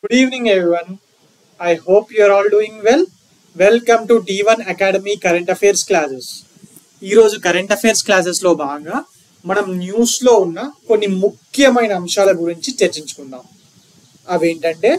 Good evening, everyone. I hope you are all doing well. Welcome to T1 Academy Current Affairs classes. ఈ రోజు current affairs classes లో భాగంగా మనం news లో ఉన్న కొన్ని ముఖ్యమైన అంశాల గురించి చర్చించుకుందాం. అవేంటంటే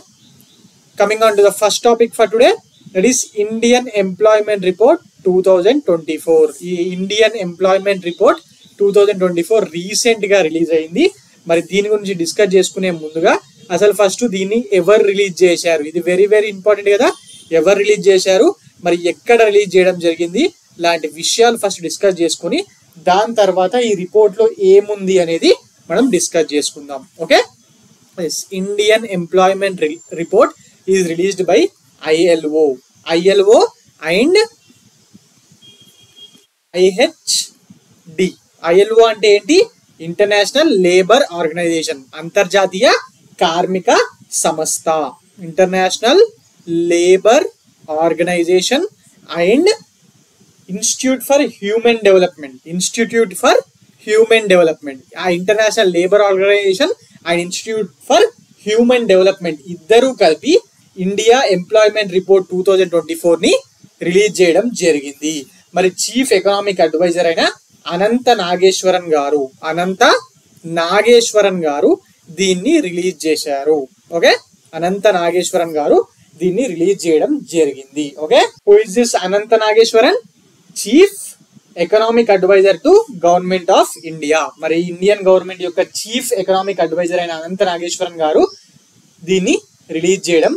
coming on to the first topic for today, that is Indian employment report 2024. ఈ ఇండియన్ ఎంప్లాయ్మెంట్ రిపోర్ట్ 2024 రీసెంట్ గా రిలీజ్ అయింది. మరి దీని గురించి డిస్కస్ చేసుకునే ముందుగా అసలు ఫస్ట్ దీన్ని ఎవరు రిలీజ్ చేశారు, ఇది వెరీ వెరీ ఇంపార్టెంట్ కదా. ఎవరు రిలీజ్ చేశారు, మరి ఎక్కడ రిలీజ్ చేయడం జరిగింది, లాంటి విషయాలు ఫస్ట్ డిస్కస్ చేసుకుని దాని తర్వాత ఈ రిపోర్ట్ లో ఏముంది అనేది మనం డిస్కస్ చేసుకుందాం. Okay, Indian employment report is released by ILO and IHD. ILO అంటే ఏంటి? ఇంటర్నేషనల్ లేబర్ ఆర్గనైజేషన్, అంతర్జాతీయ కార్మిక సంస్థ. International labour organisation and institute for human development. ఆ international labour organisation and institute for human development ఇద్దరూ కలిపి India employment report 2024 ని release చేయడం జరిగింది. మరి చీఫ్ ఎకనామిక్ అడ్వైజర్ అయిన అనంత నాగేశ్వరన్ గారు దీన్ని రిలీజ్ చేశారు. ఓకే, అనంత నాగేశ్వరన్ గారు దీన్ని రిలీజ్ చేయడం జరిగింది. Okay, who is this Anantha Nageswaran? Chief economic adviser to government of India. మరి ఇండియన్ గవర్నమెంట్ యొక్క చీఫ్ ఎకనామిక్ అడ్వైజర్ అయిన అనంత నాగేశ్వరన్ గారు దీన్ని రిలీజ్ చేయడం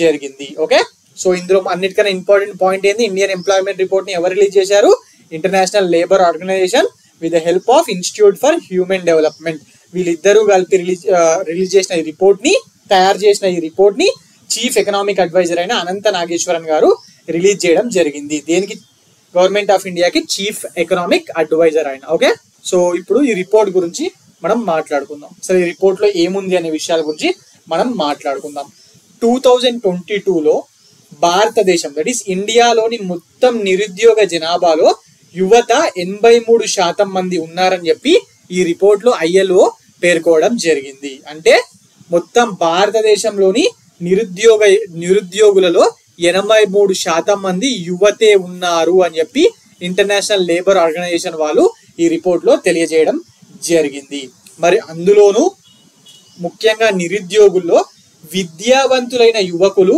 జరిగింది. ఓకే, సో ఇందులో అన్నిటికన్నా ఇంపార్టెంట్ పాయింట్ ఏంది? ఇండియన్ ఎంప్లాయ్మెంట్ రిపోర్ట్ ని ఎవరు రిలీజ్ చేశారు? International labour Organisation with the help of Institute for human Development. వీళ్ళిద్దరూ కలిపి రిలీజ్ చేసిన ఈ రిపోర్ట్ ని, తయారు చేసిన ఈ రిపోర్ట్ ని చీఫ్ ఎకనామిక్ అడ్వైజర్ అయిన అనంత నాగేశ్వరన్ గారు రిలీజ్ చేయడం జరిగింది. దేనికి? గవర్నమెంట్ ఆఫ్ ఇండియాకి చీఫ్ ఎకనామిక్ అడ్వైజర్ అయిన. ఓకే, సో ఇప్పుడు ఈ రిపోర్ట్ గురించి మనం మాట్లాడుకుందాం. అసలు ఈ రిపోర్ట్ లో ఏముంది అనే విషయాల గురించి మనం మాట్లాడుకుందాం. 2022లో భారతదేశం, దట్ ఈస్ ఇండియాలోని మొత్తం నిరుద్యోగ జనాభాలో యువత 83% మంది ఉన్నారని చెప్పి ఈ రిపోర్ట్ లో ఐఎల్ఓ పేర్కోవడం జరిగింది. అంటే మొత్తం భారతదేశంలోని నిరుద్యోగులలో 83% మంది యువతే ఉన్నారు అని చెప్పి ఇంటర్నేషనల్ లేబర్ ఆర్గనైజేషన్ వాళ్ళు ఈ రిపోర్ట్ లో తెలియజేయడం జరిగింది. మరి అందులోనూ ముఖ్యంగా నిరుద్యోగుల్లో విద్యావంతులైన యువకులు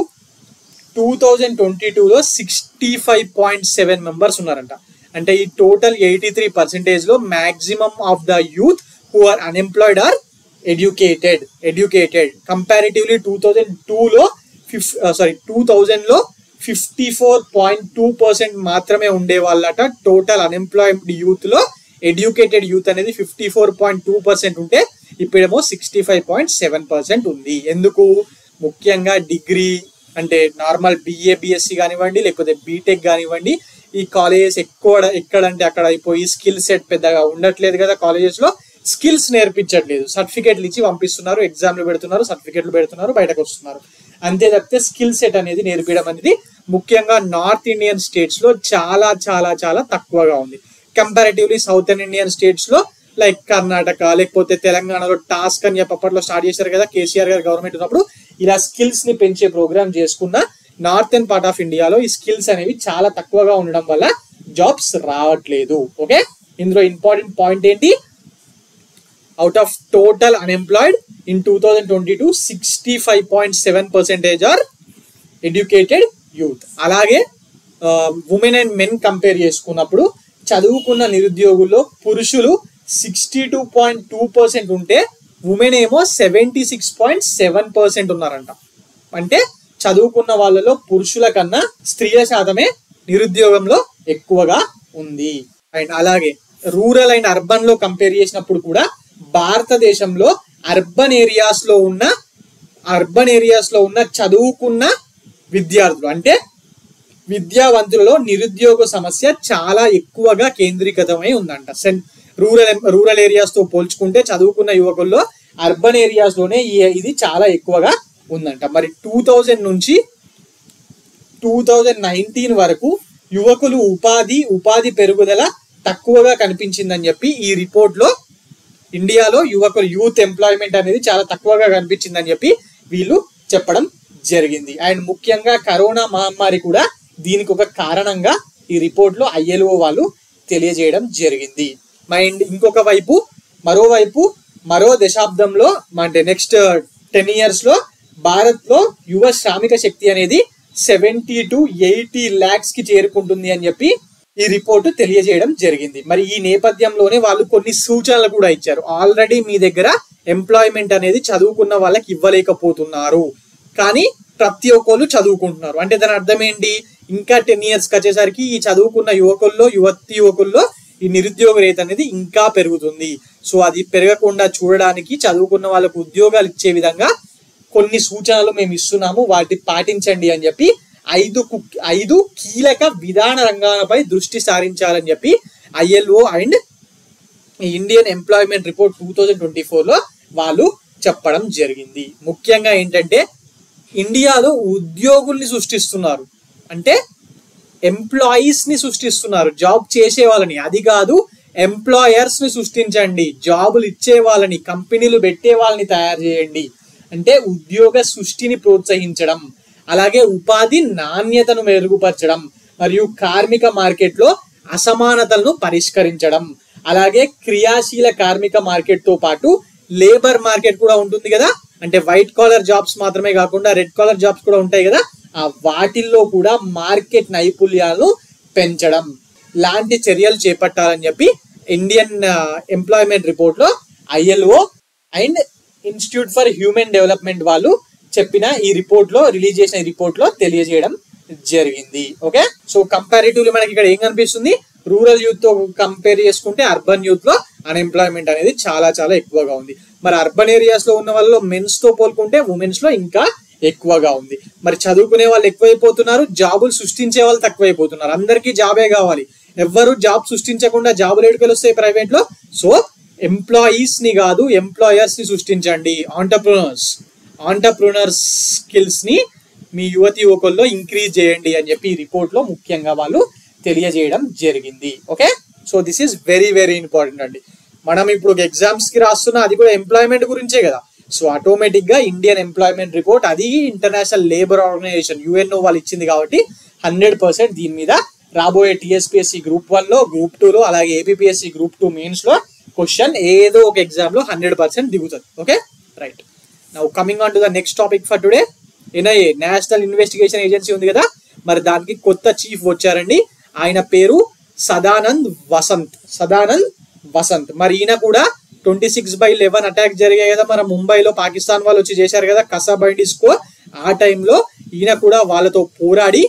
2022లో 65.7 మెంబర్స్ ఉన్నారంట. అంటే ఈ టోటల్ 83% లో maximum of the youth who are unemployed are educated. Comparatively 2000లో 54.2% మాత్రమే ఉండే వాళ్ళట. టోటల్ అన్ఎంప్లాయిడ్ యూత్ లో ఎడ్యుకేటెడ్ యూత్ అనేది 54.2% ఉంటే ఇప్పుడేమో 65.7% ఉంది. ఎందుకు? ముఖ్యంగా డిగ్రీ అంటే నార్మల్ BA BSc కానివ్వండి, లేకపోతే బీటెక్ కానివ్వండి, ఈ కాలేజెస్ ఎక్కడంటే అక్కడ అయిపోయి స్కిల్ సెట్ పెద్దగా ఉండట్లేదు కదా. కాలేజెస్ లో స్కిల్స్ నేర్పించట్లేదు, సర్టిఫికేట్లు ఇచ్చి పంపిస్తున్నారు, ఎగ్జామ్లు పెడుతున్నారు, సర్టిఫికేట్లు పెడుతున్నారు, బయటకు వస్తున్నారు. అంతే తప్పితే స్కిల్ సెట్ అనేది నేర్పించడం అనేది ముఖ్యంగా నార్త్ ఇండియన్ స్టేట్స్ లో చాలా చాలా చాలా తక్కువగా ఉంది. కంపారిటివ్లీ సౌతర్న్ ఇండియన్ స్టేట్స్ లో లైక్ కర్ణాటక లేకపోతే తెలంగాణలో టాస్క్ అని చెప్పి అప్పట్లో స్టార్ట్ చేశారు కదా కేసీఆర్ గారు గవర్నమెంట్ ఉన్నప్పుడు. ఇలా స్కిల్స్ ని పెంచే ప్రోగ్రామ్ చేసుకున్న నార్థన్ పార్ట్ ఆఫ్ ఇండియాలో ఈ స్కిల్స్ అనేవి చాలా తక్కువగా ఉండడం వల్ల జాబ్స్ రావట్లేదు. ఓకే, ఇందులో ఇంపార్టెంట్ పాయింట్ ఏంటి? Out of total unemployed in 2022 65.7% are educated youth. అలాగే ఉమెన్ అండ్ మెన్ కంపేర్ చేసుకున్నప్పుడు చదువుకున్న నిరుద్యోగుల్లో పురుషులు 62.2% ఉంటే ఉమెన్ ఏమో 76.7% ఉన్నారంట. అంటే చదువుకున్న వాళ్ళలో పురుషుల కన్నా స్త్రీల శాతమే నిరుద్యోగంలో ఎక్కువగా ఉంది. అండ్ అలాగే రూరల్ అండ్ అర్బన్ లో కంపేర్ చేసినప్పుడు కూడా భారతదేశంలో అర్బన్ ఏరియాస్ లో ఉన్న చదువుకున్న విద్యార్థులు అంటే విద్యావంతులలో నిరుద్యోగ సమస్య చాలా ఎక్కువగా కేంద్రీకృతమై ఉందంట. రూరల్ ఏరియాస్ తో పోల్చుకుంటే చదువుకున్న యువకుల్లో అర్బన్ ఏరియాస్ లోనే ఇది చాలా ఎక్కువగా ఉందంట. మరి 2000 నుంచి 2019 వరకు యువకులు ఉపాధి పెరుగుదల తక్కువగా కనిపించిందని చెప్పి ఈ రిపోర్ట్ లో ఇండియాలో యూత్ ఎంప్లాయ్మెంట్ అనేది చాలా తక్కువగా కనిపించిందని చెప్పి వీళ్ళు చెప్పడం జరిగింది. అండ్ ముఖ్యంగా కరోనా మహమ్మారి కూడా దీనికి ఒక కారణంగా ఈ రిపోర్ట్ లో ILO వాళ్ళు తెలియజేయడం జరిగింది. అండ్ ఇంకొక వైపు మరో దశాబ్దంలో అంటే నెక్స్ట్ 10 years లో భారత్ లో యువ శ్రామిక శక్తి అనేది 70 to 80 lakhs కి చేరుకుంటుంది అని చెప్పి ఈ రిపోర్టు తెలియజేయడం జరిగింది. మరి ఈ నేపథ్యంలోనే వాళ్ళు కొన్ని సూచనలు కూడా ఇచ్చారు. ఆల్రెడీ మీ దగ్గర ఎంప్లాయ్మెంట్ అనేది చదువుకున్న వాళ్ళకి ఇవ్వలేకపోతున్నారు, కానీ ప్రతి ఒక్కళ్ళు చదువుకుంటున్నారు. అంటే దాని అర్థం ఏంటి? ఇంకా 10 years వచ్చేసరికి ఈ చదువుకున్న యువకుల్లో ఈ నిరుద్యోగ రేట్ అనేది ఇంకా పెరుగుతుంది. సో అది పెరగకుండా చూడడానికి చదువుకున్న వాళ్ళకు ఉద్యోగాలు ఇచ్చే విధంగా కొన్ని సూచనలు మేము ఇస్తున్నాము, వాటిని పాటించండి అని చెప్పి 5 కీలక విధాన రంగాలపై దృష్టి సారించాలని చెప్పి ILO and Indian employment report 2024 లో వాళ్ళు చెప్పడం జరిగింది. ముఖ్యంగా ఏంటంటే ఇండియాలో ఉద్యోగుల్ని సృష్టిస్తున్నారు, అంటే ఎంప్లాయీస్ ని సృష్టిస్తున్నారు, జాబ్ చేసే వాళ్ళని. అది కాదు, ఎంప్లాయర్స్ ని సృష్టించండి, జాబులు ఇచ్చే వాళ్ళని, కంపెనీలు పెట్టే వాళ్ళని తయారు చేయండి. అంటే ఉద్యోగ సృష్టిని ప్రోత్సహించడం, అలాగే ఉపాధి నాణ్యతను మెరుగుపరచడం, మరియు కార్మిక మార్కెట్లో అసమానతలను పరిష్కరించడం, అలాగే క్రియాశీల కార్మిక మార్కెట్ తో పాటు లేబర్ మార్కెట్ కూడా ఉంటుంది కదా, అంటే వైట్ కాలర్ జాబ్స్ మాత్రమే కాకుండా రెడ్ కాలర్ జాబ్స్ కూడా ఉంటాయి కదా, ఆ వాటిల్లో కూడా మార్కెట్ నైపుణ్యాలను పెంచడం లాంటి చర్యలు చేపట్టాలని చెప్పి ఇండియన్ ఎంప్లాయ్మెంట్ రిపోర్ట్ లో ILO and institute for human development వాళ్ళు చెప్పిన ఈ రిపోర్ట్ లో రిలీజ్ చేసిన ఈ రిపోర్ట్ లో తెలియజేయడం జరిగింది. ఓకే, సో కంపారిటివ్లీ మనకి ఇక్కడ ఏం కనిపిస్తుంది? రూరల్ యూత్ తో కంపేర్ చేసుకుంటే అర్బన్ యూత్ లో అన్ఎంప్లాయ్మెంట్ అనేది చాలా చాలా ఎక్కువగా ఉంది. మరి అర్బన్ ఏరియాస్ లో ఉన్న వాళ్ళలో మెన్స్ తో పోల్చుకుంటే ఉమెన్స్ లో ఇంకా ఎక్కువగా ఉంది. మరి చదువుకునే వాళ్ళు ఎక్కువైపోతున్నారు, జాబులు సృష్టించే వాళ్ళు తక్కువైపోతున్నారు. అందరికీ జాబే కావాలి, ఎవ్వరు జాబ్ సృష్టించకుండా జాబులు ఎడుకలు వస్తాయి ప్రైవేట్ లో. సో ఎంప్లాయీస్ ని కాదు, ఎంప్లాయర్స్ ని సృష్టించండి. ఆంటర్ప్రినర్ స్కిల్స్ ని మీ యువకుల్లో ఇంక్రీజ్ చేయండి అని చెప్పి ఈ రిపోర్ట్ లో ముఖ్యంగా వాళ్ళు తెలియజేయడం జరిగింది. Okay, so this is very very important అండి. మనం ఇప్పుడు ఎగ్జామ్స్ కి రాస్తున్నా, అది కూడా ఎంప్లాయ్మెంట్ గురించే కదా. సో ఆటోమేటిక్ గా ఇండియన్ ఎంప్లాయ్మెంట్ రిపోర్ట్, అది ఇంటర్నేషనల్ లేబర్ ఆర్గనైజేషన్ UNO వాళ్ళు ఇచ్చింది కాబట్టి 100% దీని మీద రాబోయే TSPSC Group 1 లో, Group 2 లో, అలాగే APPSC Group 2 మెయిన్స్ లో క్వశ్చన్ ఏదో ఒక ఎగ్జామ్ లో 100% దిగుతుంది. Okay, right. Now coming on to the next topic for today. NIA national investigation agency ఉంది కదా, మరి దానికి కొత్త చీఫ్ వచ్చారండి. ఆయన పేరు సదానంద్ వసంత్. మరి ఈయన కూడా 26/11 అటాక్ జరిగాయి కదా, మన ముంబైలో పాకిస్తాన్ వాళ్ళు వచ్చి చేశారు కదా, కసాబ్ అండ్ డిస్కో. ఆ టైంలో ఈయన కూడా వాళ్ళతో పోరాడి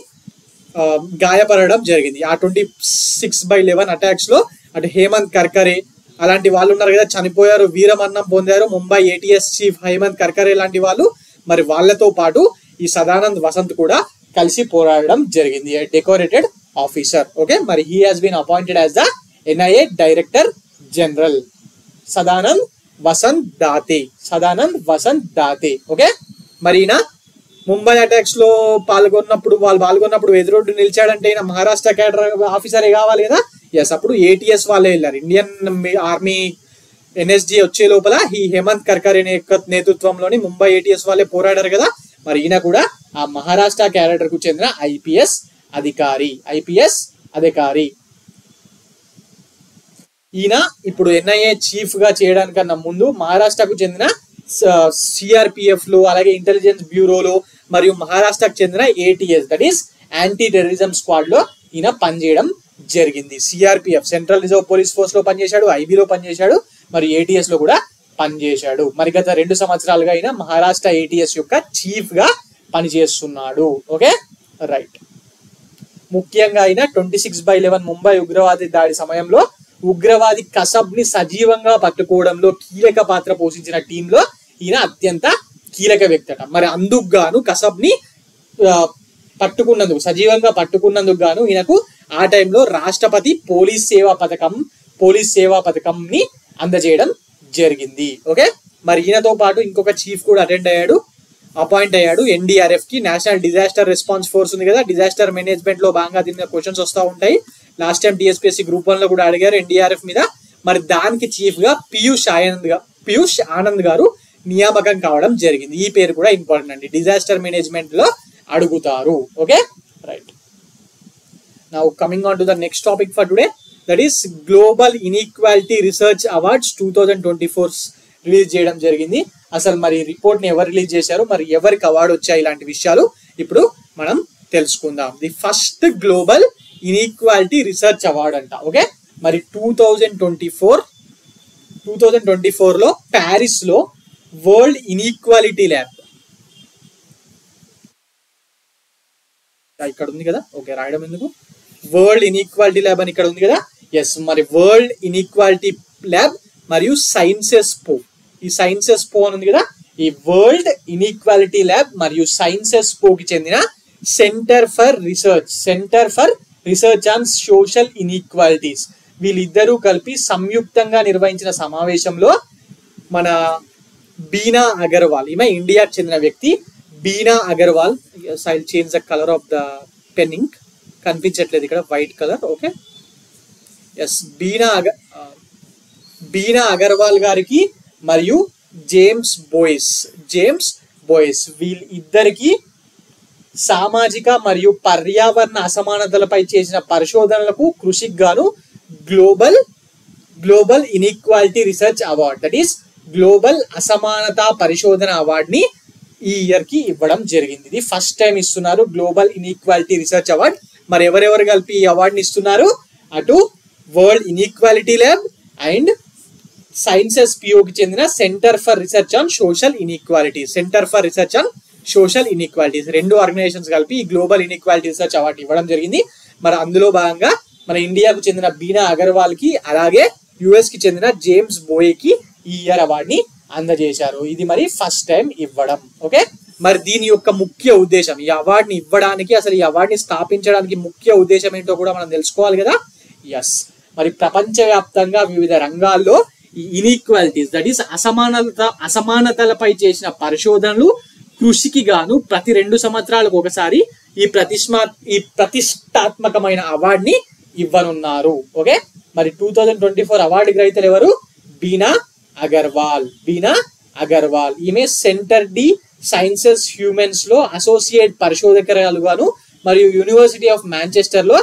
గాయపడడం జరిగింది. ఆ 26/11 అటాక్స్ లో అటు హేమంత్ కర్కరే అలాంటి వాళ్ళు ఉన్నారు కదా, చనిపోయారు, వీరమరణం పొందారు. ముంబై ATS చీఫ్ హేమంత్ కర్కరే లాంటి వాళ్ళు, మరి వాళ్ళతో పాటు ఈ సదానంద్ వసంత్ కూడా కలిసి పోరాడడం జరిగింది. Decorated officer. ఓకే, మరి he has been appointed as the NIA director general. Sadanand Vasant Date. Okay, మరి ఈయన ముంబై అటాక్స్ లో పాల్గొన్నప్పుడు ఎదురొడ్డు నిలిచాడంటే ఈయన మహారాష్ట్ర క్యాడర్ ఆఫీసరే కావాలి కదా. ఎస్, అప్పుడు ATS వాళ్ళే వెళ్ళారు. ఇండియన్ ఆర్మీ NSG వచ్చే లోపల ఈ హేమంత్ కర్కరే నేతృత్వంలోని ముంబై ATS వాళ్ళే పోరాడారు కదా. మరి ఈయన కూడా ఆ మహారాష్ట్ర క్యాడర్ కు చెందిన IPS అధికారి. ఈయన ఇప్పుడు NIA చీఫ్ గా చేయడానికన్నా ముందు మహారాష్ట్రకు చెందిన CRPF లో, అలాగే ఇంటెలిజెన్స్ బ్యూరోలో, మరియు మహారాష్ట్రకు చెందిన ATS that is anti terrorism squad లో ఈయన పనిచేయడం జరిగింది. CRPF central reserve police force లో పనిచేశాడు, IB లో పనిచేశాడు, మరి ATS లో కూడా పనిచేశాడు. మరి గత 2 సంవత్సరాలుగా ఆయన మహారాష్ట్ర ATS యొక్క చీఫ్ గా పనిచేస్తున్నాడు. Okay, right. ముఖ్యంగా ఆయన 26/11 ముంబై ఉగ్రవాది దాడి సమయంలో ఉగ్రవాది కసబ్ ని సజీవంగా పట్టుకోవడంలో కీలక పాత్ర పోషించిన టీంలో ఈయన అత్యంత కీలక వ్యక్తి అట. మరి అందుకు గాను కసబ్ ని సజీవంగా పట్టుకున్నందుకు గాను ఈయనకు ఆ టైంలో రాష్ట్రపతి పోలీస్ సేవా పథకం ని అందజేయడం జరిగింది. ఓకే, మరి ఈయనతో పాటు ఇంకొక చీఫ్ కూడా అపాయింట్ అయ్యాడు NDRF కి. నేషనల్ డిజాస్టర్ రెస్పాన్స్ ఫోర్స్ ఉంది కదా, డిజాస్టర్ మేనేజ్మెంట్ లో భాగంగా దీని క్వశ్చన్స్ వస్తూ ఉంటాయి. లాస్ట్ టైం TSPSC Group 1 లో కూడా అడిగారు NDRF మీద. మరి దానికి చీఫ్ గా పీయూష్ ఆనంద్ గారు నియామకం కావడం జరిగింది. ఈ పేరు కూడా ఇంపార్టెంట్ అండి, డిజాస్టర్ మేనేజ్మెంట్ లో అడుగుతారు. Okay, right. Now coming on to the next topic for today, that is global inequality research awards 2024 release చేయడం జరిగింది. అసలు మరి రిపోర్ట్ ని ఎవరు రిలీజ్ చేశారు, మరి ఎవరికి అవార్డు వచ్చాయి, ఇలాంటి విషయాలు ఇప్పుడు మనం తెలుసుకుందాం. The first global inequality research award అంట. ఓకే, మరి 2024 లో ప్యారిస్ లో వరల్డ్ ఇన్ఈక్వాలిటీ ల్యాబ్ ఇక్కడ ఉంది కదా. ఓకే, రాయడం ఎందుకు, వరల్డ్ ఇన్ఈక్వాలిటీ ల్యాబ్ అని ఇక్కడ ఉంది కదా. ఎస్, మరి వరల్డ్ ఇన్ఈక్వాలిటీ ల్యాబ్ మరియు సైన్సెస్ పో, ఈ సైన్సెస్ పో అని ఉంది కదా. ఈ వరల్డ్ ఇన్ఈక్వాలిటీ ల్యాబ్ మరియు సైన్సెస్ పోకి చెందిన centre for research on social inequalities, వీళ్ళిద్దరూ కలిపి సంయుక్తంగా నిర్వహించిన సమావేశంలో మన బీనా అగర్వాల్, ఈమె ఇండియాకి చెందిన వ్యక్తి, Bina Agarwal. I will change the colour of the pen ink, కనిపించట్లేదు ఇక్కడ white colour. Okay, yes, Bina Agarwal గారికి మరియు జేమ్స్ బోయిస్ వీళ్ళిద్దరికి సామాజిక మరియు పర్యావరణ అసమానతలపై చేసిన పరిశోధనలకు కృషికి గాను global inequality research award, that is global అసమానత పరిశోధన అవార్డ్ ని ఈ ఇయర్ కి ఇవ్వడం జరిగింది. ఇది ఫస్ట్ టైం ఇస్తున్నారు గ్లోబల్ ఇన్ఈక్వాలిటీ రీసెర్చ్ అవార్డ్. మరి ఎవరెవరు కలిపి ఈ అవార్డుని ఇస్తున్నారు, అటు world inequality lab and sciences పిఓకి చెందిన centre for research on social inequalities, రెండు ఆర్గనైజేషన్స్ కలిపి ఈ గ్లోబల్ ఇన్ఈక్వాలిటీ రీసెర్చ్ అవార్డు ఇవ్వడం జరిగింది. మరి అందులో భాగంగా మన ఇండియాకు చెందిన బీనా అగర్వాల్ కి, అలాగే యుఎస్ కి చెందిన జేమ్స్ బోయ్ కి ఈ ఇయర్ అవార్డుని అందజేశారు. ఇది మరి ఫస్ట్ టైం ఇవ్వడం. ఓకే, మరి దీని యొక్క ముఖ్య ఉద్దేశం, ఈ అవార్డుని ఇవ్వడానికి, అసలు ఈ అవార్డుని స్థాపించడానికి ముఖ్య ఉద్దేశం ఏంటో కూడా మనం తెలుసుకోవాలి కదా. ఎస్, మరి ప్రపంచవ్యాప్తంగా వివిధ రంగాల్లో ఈ ఇన్ఈక్వాలిటీస్, దట్ ఈస్ అసమానతలపై చేసిన పరిశోధనలు కృషికి గాను ప్రతి 2 సంవత్సరాలకు ఒకసారి ఈ ప్రతిష్టాత్మకమైన అవార్డుని ఇవ్వనున్నారు. ఓకే, మరి 2024 అవార్డు గ్రహీతలు ఎవరు, బీనా అగర్వాల్. ఈమె సెంటర్ డి సైన్సెస్ హ్యూమన్స్ లో అసోసియేట్ పరిశోధకురాలుగాను మరియు యూనివర్సిటీ ఆఫ్ మాంచెస్టర్ లో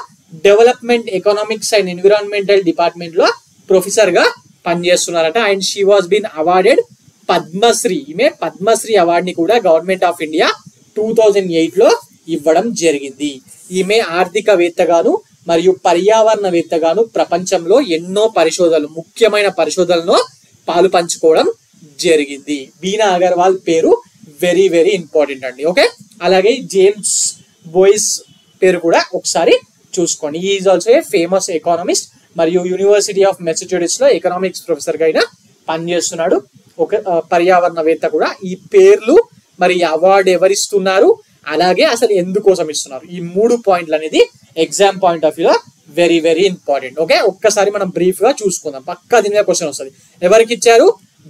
development economics and environmental department లో ప్రొఫెసర్ గా పనిచేస్తున్నారట. And she was been awarded Padmashri, ఈమె పద్మశ్రీ అవార్డుని కూడా గవర్నమెంట్ ఆఫ్ ఇండియా 2008 లో ఇవ్వడం జరిగింది. ఈమె ఆర్థికవేత్తగాను మరియు పర్యావరణవేత్తగాను ప్రపంచంలో ఎన్నో ముఖ్యమైన పరిశోధనలో పాలు పంచుకోవడం జరిగింది. బీనా అగర్వాల్ పేరు వెరీ వెరీ ఇంపార్టెంట్ అండి. ఓకే, అలాగే జేమ్స్ బోయిస్ పేరు కూడా ఒకసారి చూసుకోండి. Is also a famous economist మరియు యూనివర్సిటీ ఆఫ్ మెసచ్యూసెట్స్ లో ఎకనామిక్స్ ప్రొఫెసర్ గా అయినా పనిచేస్తున్నాడు. ఒక పర్యావరణవేత్త కూడా. ఈ పేర్లు, మరి అవార్డు ఎవరిస్తున్నారు, అలాగే అసలు ఎందుకోసం ఇస్తున్నారు, ఈ 3 పాయింట్లు అనేది ఎగ్జామ్ పాయింట్ ఆఫ్ వ్యూలో వెరీ వెరీ ఇంపార్టెంట్. ఓకే, ఒక్కసారి మనం బ్రీఫ్ గా చూసుకుందాం, పక్కా దీని మీద క్వశ్చన్ వస్తుంది. ఎవరికి ఇచ్చారు,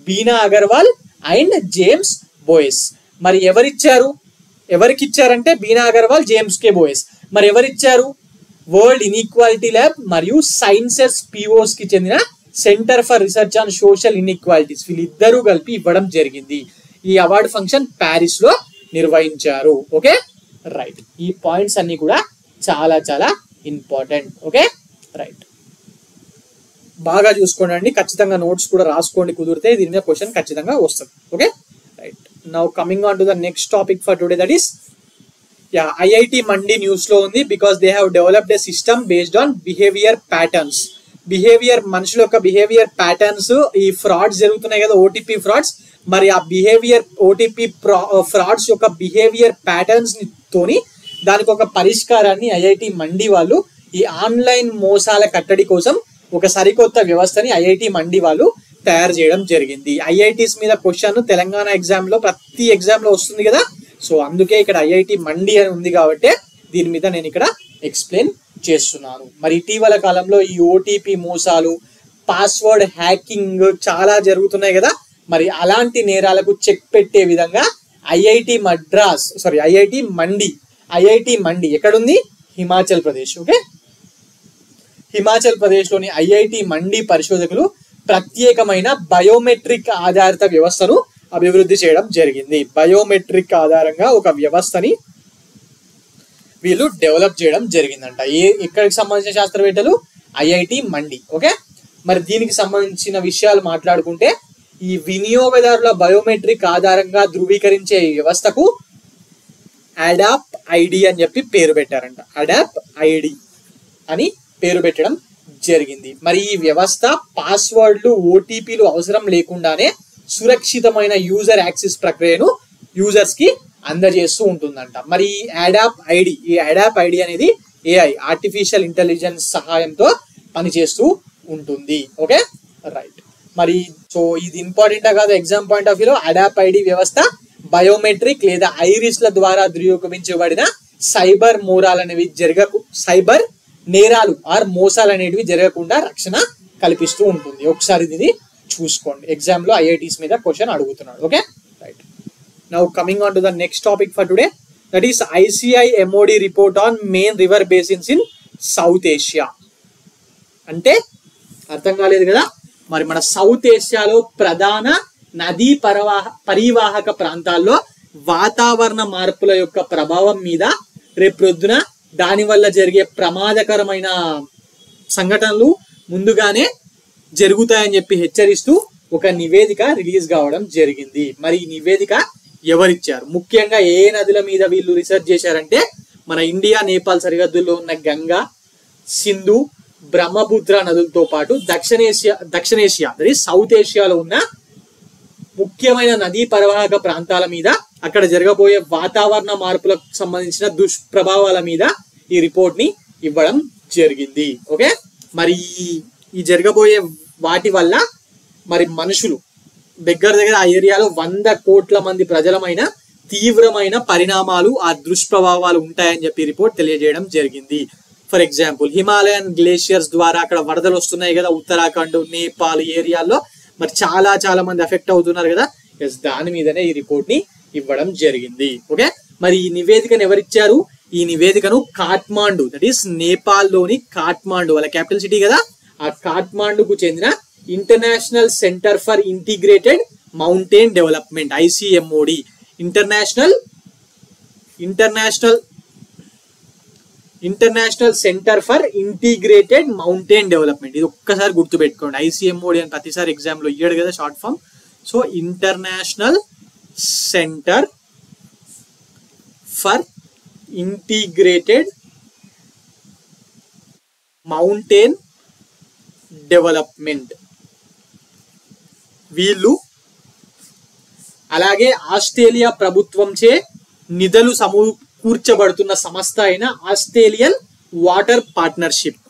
బీనా అగర్వాల్ అండ్ జేమ్స్ బోయిస్. మరి ఎవరికి ఇచ్చారంటే బీనా అగర్వాల్, జేమ్స్ కే బోయిస్. మరి ఎవరిచ్చారు, వరల్డ్ ఇన్ఈక్వాలిటీ ల్యాబ్ మరియు సైన్సెస్ పిఓస్ కి చెందిన centre for research on social inequalities, వీళ్ళిద్దరూ కలిపి ఇవ్వడం జరిగింది. ఈ అవార్డు ఫంక్షన్ ప్యారిస్ లో నిర్వహించారు. Okay, right. ఈ పాయింట్స్ అన్ని కూడా చాలా చాలా ఇంపార్టెంట్. Okay, right. బాగా చూసుకోండి, ఖచ్చితంగా నోట్స్ కూడా రాసుకోండి, కుదిరితే దీని మీద క్వశ్చన్ ఖచ్చితంగా వస్తుంది. Okay, right. Now coming on to the next topic for today, that is IIT mandi news లో ఉంది. Because they have developed a system based on behaviour patterns. మనుషుల యొక్క బిహేవియర్ ప్యాటర్న్స్, ఈ ఫ్రాడ్స్ జరుగుతున్నాయి కదా, ఓటీపీ ఫ్రాడ్స్. మరి ఆ OTP frauds యొక్క బిహేవియర్ ప్యాటర్న్స్ తోని దానికి ఒక పరిష్కారాన్ని ఐఐటి మండి వాళ్ళు ఈ ఆన్లైన్ మోసాల కట్టడి కోసం ఒక సరికొత్త వ్యవస్థని ఐఐటి మండి వాళ్ళు తయారు చేయడం జరిగింది. ఐఐటీస్ మీద క్వశ్చన్ తెలంగాణ ఎగ్జామ్ లో ప్రతి ఎగ్జామ్ లో వస్తుంది కదా, సో అందుకే ఇక్కడ ఐఐటి మండి అని ఉంది కాబట్టి దీని మీద నేను ఇక్కడ ఎక్స్ప్లెయిన్ చేస్తున్నాను. మరి ఇటీవల కాలంలో ఈ ఓటీపీ మోసాలు, పాస్వర్డ్ హ్యాకింగ్ చాలా జరుగుతున్నాయి కదా, మరి అలాంటి నేరాలకు చెక్ పెట్టే విధంగా ఐఐటి మండి ఎక్కడుంది, హిమాచల్ ప్రదేశ్. ఓకే, హిమాచల్ ప్రదేశ్ లోని ఐఐటి మండి పరిశోధకులు ప్రత్యేకమైన బయోమెట్రిక్ ఆధారిత వ్యవస్థను అభివృద్ధి చేయడం జరిగింది. బయోమెట్రిక్ ఆధారంగా ఒక వ్యవస్థని వీళ్ళు డెవలప్ చేయడం జరిగిందంట. ఎక్కడికి సంబంధించిన శాస్త్రవేత్తలు? ఐఐటి మండి. ఓకే, మరి దీనికి సంబంధించిన విషయాలు మాట్లాడుకుంటే ఈ వినియోగదారుల బయోమెట్రిక్ ఆధారంగా ధృవీకరించే వ్యవస్థకు అడాప్ ఐడి అని చెప్పి పేరు పెట్టారంట. అడాప్ ఐడి అని పేరు పెట్టడం జరిగింది. మరి ఈ వ్యవస్థ పాస్వర్డ్లు, ఓటీపీలు అవసరం లేకుండానే సురక్షితమైన యూజర్ యాక్సెస్ ప్రక్రియను యూజర్స్ కి అందజేస్తూ ఉంటుందంట. మరి ఈ అడాప్ ఐడి అనేది ఏఐ, ఆర్టిఫిషియల్ ఇంటెలిజెన్స్ సహాయంతో పనిచేస్తూ ఉంటుంది. Okay, right. మరి సో ఇది ఇంపార్టెంటా కాదు ఎగ్జామ్ పాయింట్ ఆఫ్ వ్యూలో? అడాప్ ఐడి వ్యవస్థ బయోమెట్రిక్ లేదా ఐరిస్ల ద్వారా ధృవీకరించబడిన సైబర్ నేరాలు ఆర్ మోసాలు అనేటివి జరగకుండా రక్షణ కల్పిస్తూ ఉంటుంది. ఒకసారి ఇది చూసుకోండి, ఎగ్జామ్ లో ఐఐటీస్ మీద క్వశ్చన్ అడుగుతున్నాడు. Okay, right. Now coming on to the next topic for today, that is ICI MOD report on main river basins in south Asia. అంటే అర్థం కాలేదు కదా, మరి మన సౌత్ ఏషియాలో ప్రధాన నదీ పరివాహక ప్రాంతాల్లో వాతావరణ మార్పుల యొక్క ప్రభావం మీద రేపొద్దున దాని వల్ల జరిగే ప్రమాదకరమైన సంఘటనలు ముందుగానే జరుగుతాయని చెప్పి హెచ్చరిస్తూ ఒక నివేదిక రిలీజ్ కావడం జరిగింది. మరి ఈ నివేదిక ఎవరిచ్చారు? ముఖ్యంగా ఏ నదుల మీద వీళ్ళు రీసెర్చ్ చేశారంటే మన ఇండియా నేపాల్ సరిహద్దుల్లో ఉన్న గంగా, సింధు, బ్రహ్మపుత్ర నదులతో పాటు దక్షిణేషియా అది సౌత్ ఏషియాలో ఉన్న ముఖ్యమైన నదీ పరివాహక ప్రాంతాల మీద, అక్కడ జరగబోయే వాతావరణ మార్పులకు సంబంధించిన దుష్ప్రభావాల మీద ఈ రిపోర్ట్ ని ఇవ్వడం జరిగింది. ఓకే, మరి ఈ జరగబోయే వాటి వల్ల మరి మనుషులు దగ్గర ఆ ఏరియాలో 100 కోట్ల మంది ప్రజలమైన తీవ్రమైన పరిణామాలు, ఆ దుష్ప్రభావాలు ఉంటాయని చెప్పి రిపోర్ట్ తెలియజేయడం జరిగింది. ఫర్ ఎగ్జాంపుల్, హిమాలయన్ గ్లేషియర్స్ ద్వారా అక్కడ వరదలు వస్తున్నాయి కదా ఉత్తరాఖండ్, నేపాల్ ఏరియాల్లో, మరి చాలా మంది ఎఫెక్ట్ అవుతున్నారు కదా. దాని మీదనే ఈ రిపోర్ట్ ని ఇవ్వడం జరిగింది. ఓకే, మరి ఈ నివేదికను ఎవరిచ్చారు? ఈ నివేదికను కాఠ్మాండు, దట్ ఈస్ నేపాల్ లోని కాఠ్మాండు, వాళ్ళ క్యాపిటల్ సిటీ కదా, ఆ కాఠ్మాండుకు చెందిన international Centre for Integrated Mountain development ICMOD, international Centre for Integrated Mountain development. ఇది ఒక్కసారి గుర్తుపెట్టుకోండి. ICMOD అని ప్రతిసారి ఎగ్జామ్ లో ఇయ్యాడు కదా short form. So International Centre for Integrated Mountain Development. వీళ్ళు అలాగే ఆస్ట్రేలియా ప్రభుత్వంచే నిధులు సమకూర్చబడుతున్న సంస్థ అయిన ఆస్ట్రేలియన్ వాటర్ పార్ట్నర్షిప్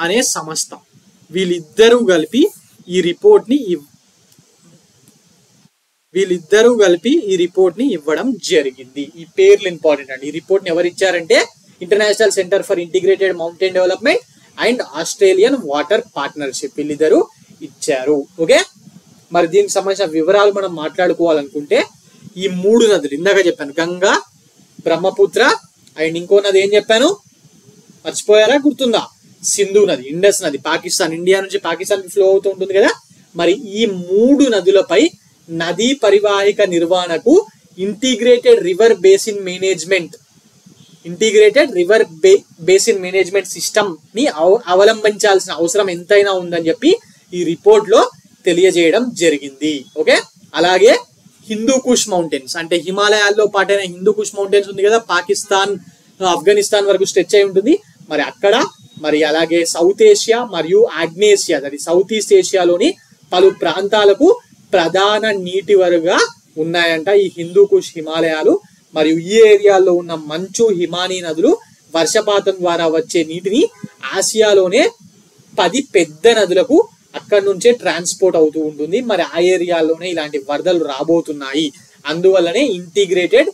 అనే సంస్థ, వీళ్ళిద్దరూ కలిపి ఈ రిపోర్ట్ ని ఇవ్వడం జరిగింది. ఈ పేర్లు ఇంపార్టెంట్ అండి. ఈ రిపోర్ట్ ని ఎవరు ఇచ్చారంటే international Centre for Integrated Mountain development and Australian water partnership, వీళ్ళిద్దరూ ఇచ్చారు. ఓకే, మరి దీనికి సంబంధించిన వివరాలు మనం మాట్లాడుకోవాలనుకుంటే ఈ 3 నదులు ఇందాక చెప్పాను, గంగా, బ్రహ్మపుత్ర అండ్ ఇంకో నది ఏం చెప్పాను మర్చిపోయారా? గుర్తుందా? సింధు నది, ఇండస్ నది, పాకిస్తాన్, ఇండియా నుంచి పాకిస్తాన్ కి ఫ్లో అవుతూ ఉంటుంది కదా. మరి ఈ 3 నదులపై నదీ పరివాహిక నిర్వహణకు integrated river basin management system ని అవలంబించాల్సిన అవసరం ఎంతైనా ఉందని చెప్పి ఈ రిపోర్ట్ లో తెలియజేయడం జరిగింది. ఓకే, అలాగే హిందూకుష్ మౌంటైన్స్, అంటే హిమాలయాల్లో పాటైన హిందూకుష్ మౌంటైన్స్ ఉంది కదా, పాకిస్తాన్, ఆఫ్ఘనిస్తాన్ వరకు స్ట్రెచ్ అయి ఉంటుంది. మరి అక్కడ, మరి అలాగే సౌత్ ఏషియా మరియు ఆగ్నేషియా, అది సౌత్ ఈస్ట్ ఏషియాలోని పలు ప్రాంతాలకు ప్రధాన నీటి వరుగా ఉన్నాయంట ఈ హిందూకుష్ హిమాలయాలు. మరియు ఈ ఏరియాలో ఉన్న మంచు, హిమానీ నదులు వర్షపాతం ద్వారా వచ్చే నీటిని ఆసియాలోనే 10 పెద్ద నదులకు అక్కడి నుంచే ట్రాన్స్పోర్ట్ అవుతూ ఉంటుంది. మరి ఆ ఏరియాలోనే ఇలాంటి వరదలు రాబోతున్నాయి. అందువల్లనే ఇంటిగ్రేటెడ్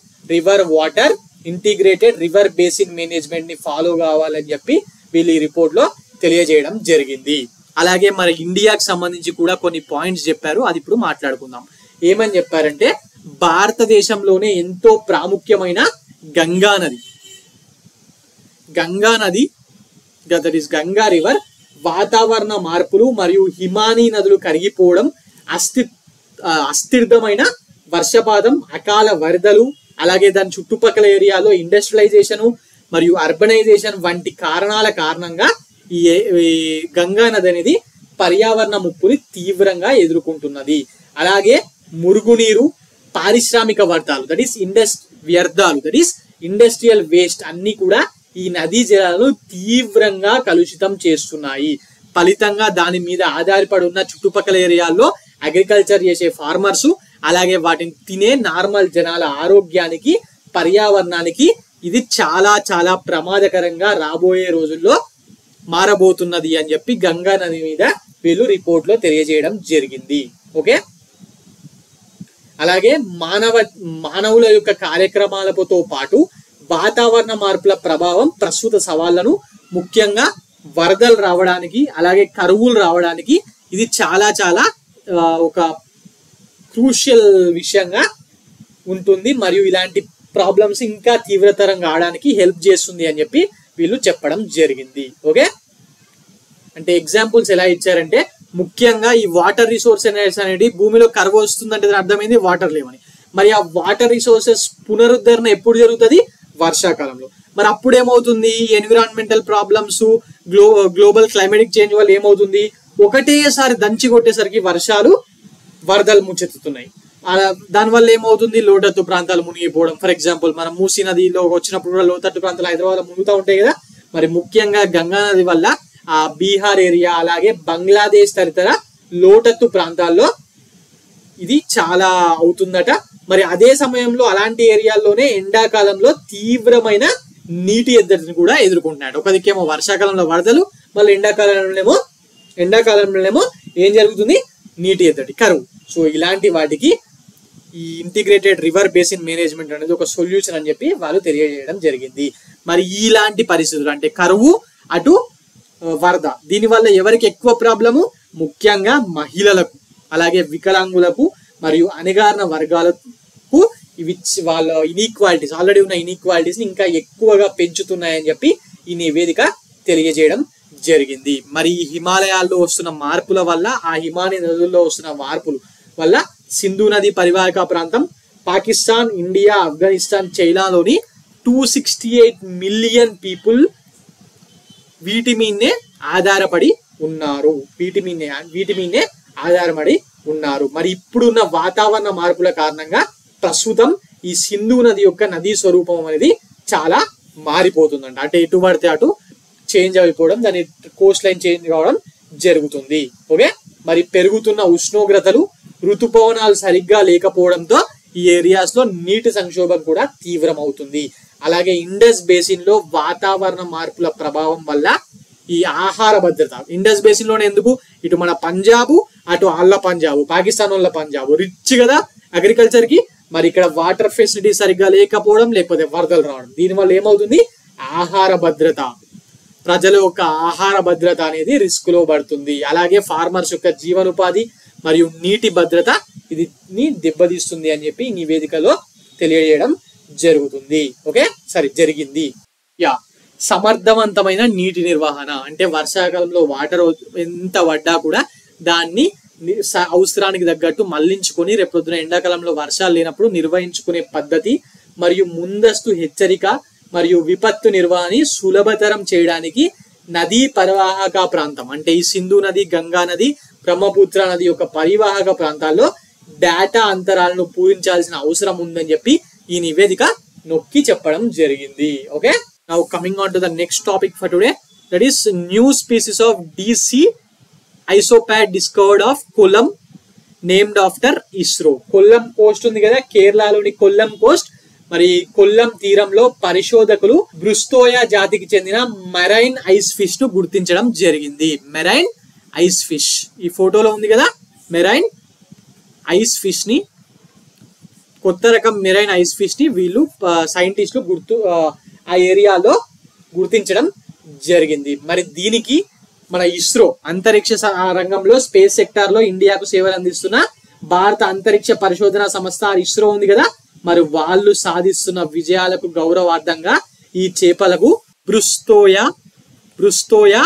రివర్ బేసిన్ మేనేజ్మెంట్ ని ఫాలో కావాలని చెప్పి వీళ్ళు ఈ రిపోర్ట్ లో తెలియజేయడం జరిగింది. అలాగే మరి ఇండియాకి సంబంధించి కూడా కొన్ని పాయింట్స్ చెప్పారు, అది ఇప్పుడు మాట్లాడుకుందాం. ఏమని చెప్పారంటే భారతదేశంలోనే ఎంతో ప్రాముఖ్యమైన గంగా నది దట్ ఈస్ గంగా రివర్ వాతావరణ మార్పులు మరియు హిమానీ నదులు కరిగిపోవడం, అస్థిరమైన వర్షపాతం, అకాల వరదలు, అలాగే దాని చుట్టుపక్కల ఏరియాలో ఇండస్ట్రియలైజేషన్ మరియు అర్బనైజేషన్ వంటి కారణాల కారణంగా ఈ గంగా నది అనేది పర్యావరణ ముప్పుని తీవ్రంగా ఎదుర్కొంటున్నది. అలాగే మురుగునీరు, పారిశ్రామిక వ్యర్థాలు దట్ ఈస్ వ్యర్థాలు దట్ ఈస్ ఇండస్ట్రియల్ వేస్ట్ అన్ని కూడా ఈ నదీ జలాలను తీవ్రంగా కలుషితం చేస్తున్నాయి. ఫలితంగా దాని మీద ఆధారపడి ఉన్న చుట్టుపక్కల ఏరియాల్లో అగ్రికల్చర్ చేసే ఫార్మర్స్, అలాగే వాటిని తినే నార్మల్ జనాల ఆరోగ్యానికి, పర్యావరణానికి ఇది చాలా చాలా ప్రమాదకరంగా రాబోయే రోజుల్లో మారబోతున్నది అని చెప్పి గంగా నది మీద వీళ్ళు రిపోర్ట్ లో తెలియజేయడం జరిగింది. ఓకే, అలాగే మానవుల యొక్క కార్యక్రమాలతో పాటు వాతావరణ మార్పుల ప్రభావం ప్రస్తుత సవాళ్లను, ముఖ్యంగా వరదలు రావడానికి, అలాగే కరువులు రావడానికి ఇది చాలా చాలా ఒక క్రూషియల్ విషయంగా ఉంటుంది మరియు ఇలాంటి ప్రాబ్లమ్స్ ఇంకా తీవ్రతరం కావడానికి హెల్ప్ చేస్తుంది అని చెప్పి వీళ్ళు చెప్పడం జరిగింది. ఓకే, అంటే ఎగ్జాంపుల్స్ ఎలా ఇచ్చారంటే ముఖ్యంగా ఈ వాటర్ రిసోర్సెస్ అనేది భూమిలో కరువు వస్తుందంటే అర్థమైంది వాటర్ లేవని. మరి ఆ వాటర్ రిసోర్సెస్ పునరుద్ధరణ ఎప్పుడు జరుగుతుంది? వర్షాకాలంలో. మరి అప్పుడు ఏమవుతుంది? Environmental problems, global climatic change వల్ల ఏమవుతుంది? ఒకటేసారి దంచి కొట్టేసరికి వర్షాలు, వరదలు ముంచెత్తుతున్నాయి. దానివల్ల ఏమవుతుంది? లోతట్టు ప్రాంతాలు మునిగిపోవడం. ఫర్ ఎగ్జాంపుల్ మనం మూసీ నదిలో వచ్చినప్పుడు కూడా లోతట్టు ప్రాంతాలు హైదరాబాద్ మునుగుతూ ఉంటాయి కదా. మరి ముఖ్యంగా గంగా నది వల్ల ఆ బీహార్ ఏరియా, అలాగే బంగ్లాదేశ్ తదితర లోతట్టు ప్రాంతాల్లో ఇది చాలా అవుతుందట. మరి అదే సమయంలో అలాంటి ఏరియాల్లోనే ఎండాకాలంలో తీవ్రమైన నీటి ఎద్దడిని కూడా ఎదుర్కొంటున్నాడు. ఒక దిక్కేమో వర్షాకాలంలో వరదలు, మళ్ళీ ఎండాకాలంలోనేమో ఏం జరుగుతుంది? నీటి ఎద్దడి, కరువు. సో ఇలాంటి వాటికి ఈ ఇంటిగ్రేటెడ్ రివర్ బేసిన్ మేనేజ్మెంట్ అనేది ఒక సొల్యూషన్ అని చెప్పి వాళ్ళు తెలియజేయడం జరిగింది. మరి ఇలాంటి పరిస్థితులు అంటే కరువు, అటు వరద, దీనివల్ల ఎవరికి ఎక్కువ ప్రాబ్లము? ముఖ్యంగా మహిళలకు, అలాగే వికలాంగులకు మరియు అణగారిన వర్గాలకు ఇవి వాళ్ళ ఇన్ఈక్వాలిటీస్, ఆల్రెడీ ఉన్న ఇన్ఈక్వాలిటీస్ ని ఇంకా ఎక్కువగా పెంచుతున్నాయని చెప్పి ఈ నివేదిక తెలియజేయడం జరిగింది. మరి ఈ హిమాలయాల్లో వస్తున్న మార్పుల వల్ల, ఆ హిమాలయ నదుల్లో వస్తున్న మార్పుల వల్ల సింధు నది పరివాహక ప్రాంతం, పాకిస్తాన్, ఇండియా, ఆఫ్ఘనిస్తాన్, చైనాలోని 268 మిలియన్ పీపుల్ వీటి మీదనే ఆధారపడి ఉన్నారు. వీటి మీదనే ఆధారపడి ఉన్నారు. మరి ఇప్పుడున్న వాతావరణ మార్పుల కారణంగా ప్రస్తుతం ఈ సింధు నది యొక్క నదీ స్వరూపం అనేది చాలా మారిపోతుందంట. అంటే ఎటు పడితే అటు చేంజ్ అయిపోవడం, దాని కోస్ట్ లైన్ చేంజ్ కావడం జరుగుతుంది. ఓకే, మరి పెరుగుతున్న ఉష్ణోగ్రతలు, ఋతుపవనాలు సరిగ్గా లేకపోవడంతో ఈ ఏరియాస్ లో నీటి సంక్షోభం కూడా తీవ్రం అవుతుంది. అలాగే ఇండస్ బేసిన్ లో వాతావరణ మార్పుల ప్రభావం వల్ల ఈ ఆహార భద్రత, ఇండస్ బేసిన్ లోనే ఎందుకు, ఇటు మన పంజాబ్, అటు వాళ్ళ పంజాబ్, పాకిస్తాన్ వాళ్ళ పంజాబ్ రిచ్ కదా అగ్రికల్చర్ కి. మరి ఇక్కడ వాటర్ ఫెసిలిటీ సరిగ్గా లేకపోవడం, లేకపోతే వరదలు రావడం, దీనివల్ల ఏమవుతుంది? ఆహార భద్రత, ప్రజల యొక్క ఆహార భద్రత అనేది రిస్క్ లో పడుతుంది. అలాగే ఫార్మర్స్ యొక్క జీవనోపాధి మరియు నీటి భద్రత ఇది దెబ్బతీస్తుంది అని చెప్పి ఈ నివేదికలో తెలియజేయడం జరుగుతుంది. ఓకే, జరిగింది. సమర్థవంతమైన నీటి నిర్వహణ అంటే వర్షాకాలంలో వాటర్ ఎంత పడ్డా కూడా దాన్ని అవసరానికి తగ్గట్టు మళ్లించుకొని రేపొద్దున ఎండాకాలంలో వర్షాలు లేనప్పుడు నిర్వహించుకునే పద్ధతి మరియు ముందస్తు హెచ్చరిక మరియు విపత్తు నిర్వహణ సులభతరం చేయడానికి నదీ పరివాహక ప్రాంతం అంటే ఈ సింధు నది, గంగా నది, బ్రహ్మపుత్ర నది యొక్క పరివాహక ప్రాంతాల్లో డేటా అంతరాలను పూరించాల్సిన అవసరం ఉందని చెప్పి ఈ నివేదిక నొక్కి చెప్పడం జరిగింది. Okay, now coming on to the next topic for today, that is new species of DC isopod discovered of Kollam named after ISRO. Kollam Coast ఉంది కదా, కేరళలోని కొల్లం కోస్ట్. మరి కొల్లం తీరంలో పరిశోధకులు బ్రుస్తోయా జాతికి చెందిన మెరైన్ ఐస్ ఫిష్ ను గుర్తించడం జరిగింది. మెరైన్ ఐస్ ఫిష్ ఈ ఫోటోలో ఉంది కదా, మెరైన్ ఐస్ ఫిష్ ని, కొత్త రకం మెరైన్ ఐస్ ఫిష్ ని వీళ్ళు సైంటిస్టులు ఆ ఏరియాలో గుర్తించడం జరిగింది. మరి దీనికి మన ఇస్రో అంతరిక్ష రంగంలో స్పేస్ సెక్టార్ లో ఇండియాకు సేవలు అందిస్తున్న భారత అంతరిక్ష పరిశోధన సంస్థ ఇస్రో ఉంది కదా, మరి వాళ్ళు సాధిస్తున్న విజయాలకు గౌరవార్థంగా ఈ చేపలకు బ్రుస్తోయా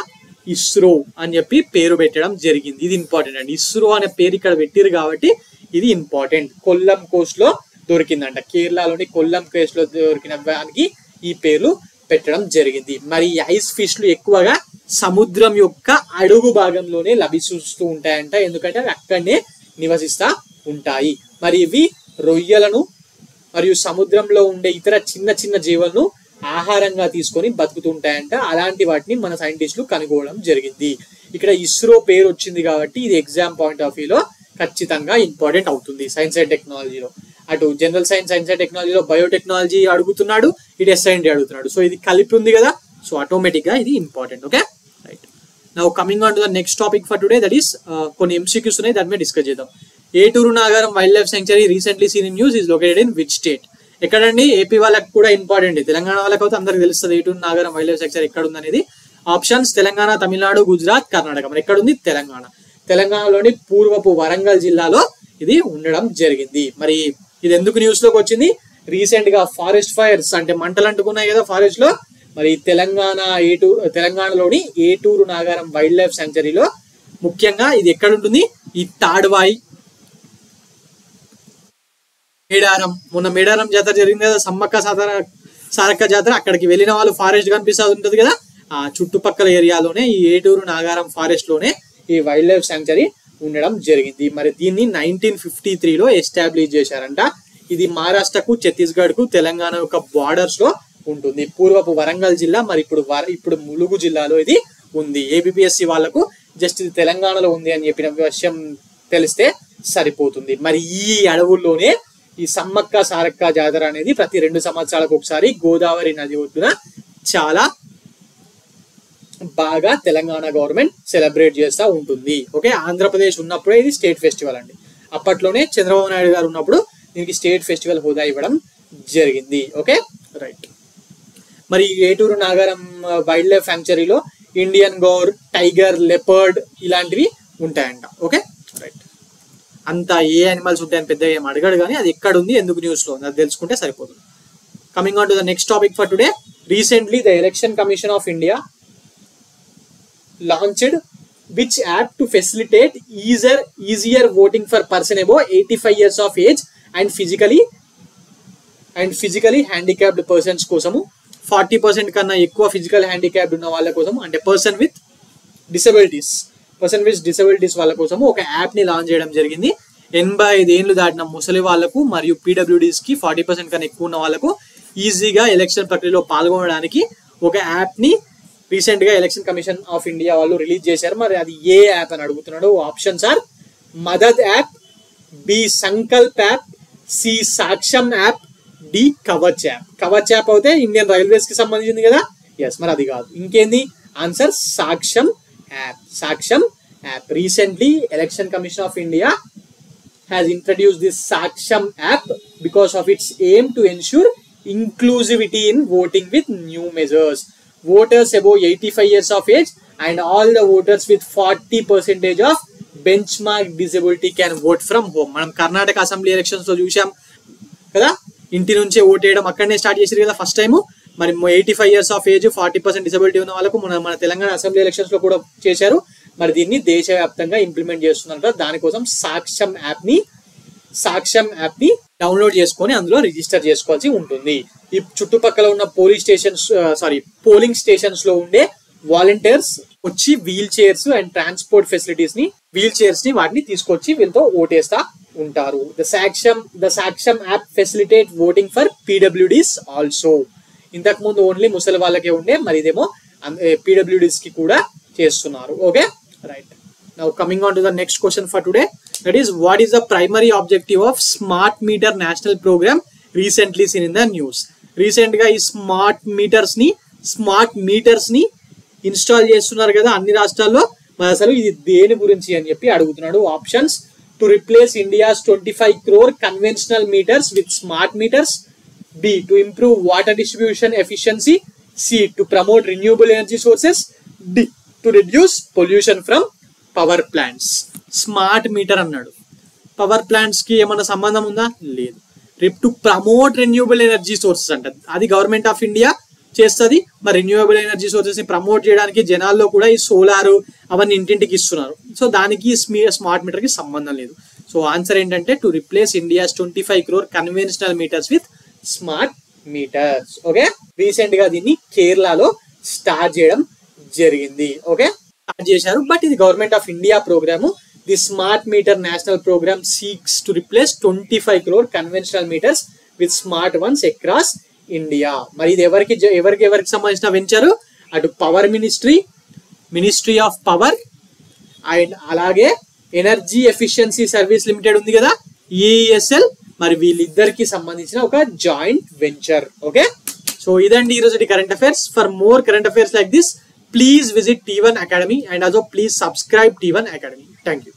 ఇస్రో అని చెప్పి పేరు పెట్టడం జరిగింది. ఇది ఇంపార్టెంట్ అండి. ఇస్రో అనే పేరు ఇక్కడ పెట్టిరు కాబట్టి ఇది ఇంపార్టెంట్. కొల్లం కోస్ట్ లో దొరికిందంట. కేరళలోని కొల్లం కోస్ట్ లో దొరికిన దానికి ఈ పేర్లు పెట్టడం జరిగింది. మరి ఐస్ ఫిష్లు ఎక్కువగా సముద్రం యొక్క అడుగు భాగంలోనే లభిస్తూ ఉంటాయంట. ఎందుకంటే అవి అక్కడనే నివసిస్తా ఉంటాయి. మరి ఇవి రొయ్యలను మరియు సముద్రంలో ఉండే ఇతర చిన్న చిన్న జీవులను ఆహారంగా తీసుకొని బతుకుతుంటాయంట. అలాంటి వాటిని మన సైంటిస్టులు కనుగొనడం జరిగింది. ఇక్కడ ఇస్రో పేరు వచ్చింది కాబట్టి ఇది ఎగ్జామ్ పాయింట్ ఆఫ్ వ్యూలో ఖచ్చితంగా ఇంపార్టెంట్ అవుతుంది సైన్స్ అండ్ టెక్నాలజీలో. అటు జనరల్ సైన్స్ అండ్ టెక్నాలజీలో బయోటెక్నాలజీ అడుగుతున్నాడు, ఇటు SINT అడుగుతున్నాడు. సో ఇది కలిపి ఉంది కదా, సో ఆటోమేటిక్ గా ఇది important. Okay right. Now coming on to the next topic for today, that is కొన్ని MCQs ఉన్నాయి, దాని మీద డిస్కస్ చేద్దాం. Eturu Nagaram wild life sanctuary recently seen in news is located in which state? ఎక్కడండి? ఏపీ వాళ్ళకి కూడా ఇంపార్టెంట్, తెలంగాణ వాళ్ళకి అయితే అందరికి తెలుస్తుంది Eturu Nagaram wild life sanctuary ఎక్కడ ఉంది అనేది. ఆప్షన్స్ తెలంగాణ, తమిళనాడు, గుజరాత్, కర్ణాటక. మరి ఎక్కడ ఉంది? తెలంగాణ. తెలంగాణలోని పూర్వపు వరంగల్ జిల్లాలో ఇది ఉండడం జరిగింది. మరి ఇది ఎందుకు న్యూస్ లోకి వచ్చింది? రీసెంట్ గా ఫారెస్ట్ ఫైర్స్ అంటే మంటలు అంటుకున్నాయి కదా ఫారెస్ట్ లో. మరి తెలంగాణలోని ఏటూరు నాగారం వైల్డ్ లైఫ్ సాంక్చురీలో ముఖ్యంగా ఇది ఎక్కడ ఉంటుంది? ఈ తాడ్వాయి, మేడారం. మొన్న మేడారం జాతర జరిగింది కదా, సమ్మక్క సారక్క జాతర. అక్కడికి వెళ్ళిన వాళ్ళు ఫారెస్ట్ కనిపిస్తూ ఉంటుంది కదా, ఆ చుట్టుపక్కల ఏరియాలోనే ఈ ఏటూరు నాగారం ఫారెస్ట్ లోనే ఈ వైల్డ్ లైఫ్ సాంక్చురీ ఉండడం జరిగింది. మరి దీన్ని 1953లో ఎస్టాబ్లిష్ చేశారంట. ఇది మహారాష్ట్రకు, ఛత్తీస్గఢ్ కు, తెలంగాణ యొక్క బార్డర్స్ లో ఉంటుంది. పూర్వపు వరంగల్ జిల్లా, మరి ఇప్పుడు ములుగు జిల్లాలో ఇది ఉంది. ABPSC వాళ్ళకు జస్ట్ ఇది తెలంగాణలో ఉంది అని చెప్పిన విషయం తెలిస్తే సరిపోతుంది. మరి ఈ అడవుల్లోనే ఈ సమ్మక్క సారక్క జాతర అనేది ప్రతి 2 సంవత్సరాలకు ఒకసారి గోదావరి నది ఒడ్డున చాలా బాగా తెలంగాణ గవర్నమెంట్ సెలబ్రేట్ చేస్తూ ఉంటుంది. ఓకే, ఆంధ్రప్రదేశ్ ఉన్నప్పుడే ఇది స్టేట్ ఫెస్టివల్ అండి. అప్పట్లోనే చంద్రబాబు నాయుడు గారు ఉన్నప్పుడు దీనికి స్టేట్ ఫెస్టివల్ హోదా ఇవ్వడం జరిగింది. Okay right. మరి ఏటూరు నాగారం వైల్డ్ లైఫ్ సాంక్చురీలో ఇండియన్ గోర్, టైగర్, లెపర్డ్ ఇలాంటివి ఉంటాయంట. Okay right. అంతా ఏ యానిమల్స్ ఉంటాయని పెద్దగా ఏం అడగడు, కానీ అది ఎక్కడ ఉంది, ఎందుకు న్యూస్ లో ఉంది అది తెలుసుకుంటే సరిపోతుంది. Coming on to the next topic for today. Recently the election Commission of India launched which app to facilitate easier voting for person above 85 years of age and physically handicapped persons కోసము 40% కన్నా ఎక్కువ physical handicapped ఉన్న వాళ్ళ కోసం, అంటే person with disabilities వాళ్ళ కోసము ఒక యాప్ ని లాంచ్ చేయడం జరిగింది. 85 ఏళ్ళు దాటిన ముసలి వాళ్లకు మరియు PWDs కి 40% కన్నా ఎక్కువ ఉన్న వాళ్ళకు ఈజీగా ఎలక్షన్ ప్రక్రియలో పాల్గొనడానికి ఒక యాప్ ని రీసెంట్ గా ఎలక్షన్ కమిషన్ ఆఫ్ ఇండియా వాళ్ళు రిలీజ్ చేశారు. మరి అది ఏ యాప్ అని అడుగుతున్నాడు. Options are Madad app, B Sankalp app, C Saksham app, D Kavach app. Kavach app అయితే ఇండియన్ రైల్వేస్ కి సంబంధించింది కదా. ఎస్, మరి అది కాదు, ఇంకేంది ఆన్సర్? సాక్ష్యం app. Recently election Commission of India has introduced this Saksham app because of its aim to ensure inclusivity in voting with new measures. Voters above 85 years of age and all the voters with 40% of benchmark disability can vote from home. మనం Karnataka assembly elections లో చూసాం కదా, ఇంటి నుంచే vote వేయడం అక్కడనే start చేశారు కదా ఫస్ట్ టైం. మరి 85 years ఆఫ్ ఏజ్ 40% డిసబిలిటీ ఉన్న వాళ్ళకు మన తెలంగాణ అసెంబ్లీ ఎలక్షన్స్ లో కూడా చేశారు. మరి దీన్ని దేశవ్యాప్తంగా ఇంప్లిమెంట్ చేస్తున్నారు. దానికోసం సాక్ష్యం యాప్ ని డౌన్లోడ్ చేసుకొని అందులో రిజిస్టర్ చేసుకోవాల్సి ఉంటుంది. ఈ చుట్టుపక్కల ఉన్న పోలింగ్ స్టేషన్స్ లో ఉండే వాలంటీర్స్ వచ్చి wheelchairs and transport facilities ని వాటిని తీసుకొచ్చి వీళ్ళతో ఓటేస్తా ఉంటారు. The Saksham app facilitate voting for PWDs also. ఇంతకు ముందు ఓన్లీ ముసలి వాళ్ళకే ఉండే, మరి ఇదేమో PWDs కి కూడా చేస్తున్నారు. Okay right. Now coming on to the next question for today, that is what is the primary objective of smart meter national program recently seen in the news? Recent గా ఈ స్మార్ట్ మీటర్స్ ని install చేస్తున్నారు కదా అన్ని రాష్ట్రాల్లో. మరి అసలు ఇది దేని గురించి అని చెప్పి అడుగుతున్నాడు. Options: to replace India's 25 crore conventional meters with smart meters, B to improve water distribution efficiency, C to promote renewable energy sources, D to reduce pollution from power plants. Smart meter అన్నాడు, power plants కి ఏమన్నా సంబంధం ఉందా? లేదు. To promote renewable energy sources అంట, అది government of India చేస్తుంది. మరి రెన్యూవబుల్ ఎనర్జీ సోర్సెస్ ని ప్రమోట్ చేయడానికి జనాల్లో కూడా ఈ సోలార్ అవన్నీ ఇంటింటికి ఇస్తున్నారు. సో దానికి స్మార్ట్ మీటర్ కి సంబంధం లేదు. సో ఆన్సర్ ఏంటంటే to replace India's 25 crore conventional meters with smart meters. Okay, recent గా దీన్ని కేరళలో స్టార్ట్ చేయడం జరిగింది. ఓకే, స్టార్ట్ చేశారు. బట్ ఇది government of India programme. The smart meter national programme seeks to replace 25 crore conventional meters with smart ones across India. మరి ఇది ఎవరికి సంబంధించిన వెంచర్? అటు power ministry of power and అలాగే ఎనర్జీ ఎఫిషియన్సీ సర్వీస్ లిమిటెడ్ ఉంది కదా, EESL, మరి వీళ్ళిద్దరికి సంబంధించిన ఒక జాయింట్ వెంచర్. ఓకే, సో ఇదండి ఈరోజు current affairs. For more current affairs like this, please visit T1 Academy and also please subscribe T1 Academy. Thank you.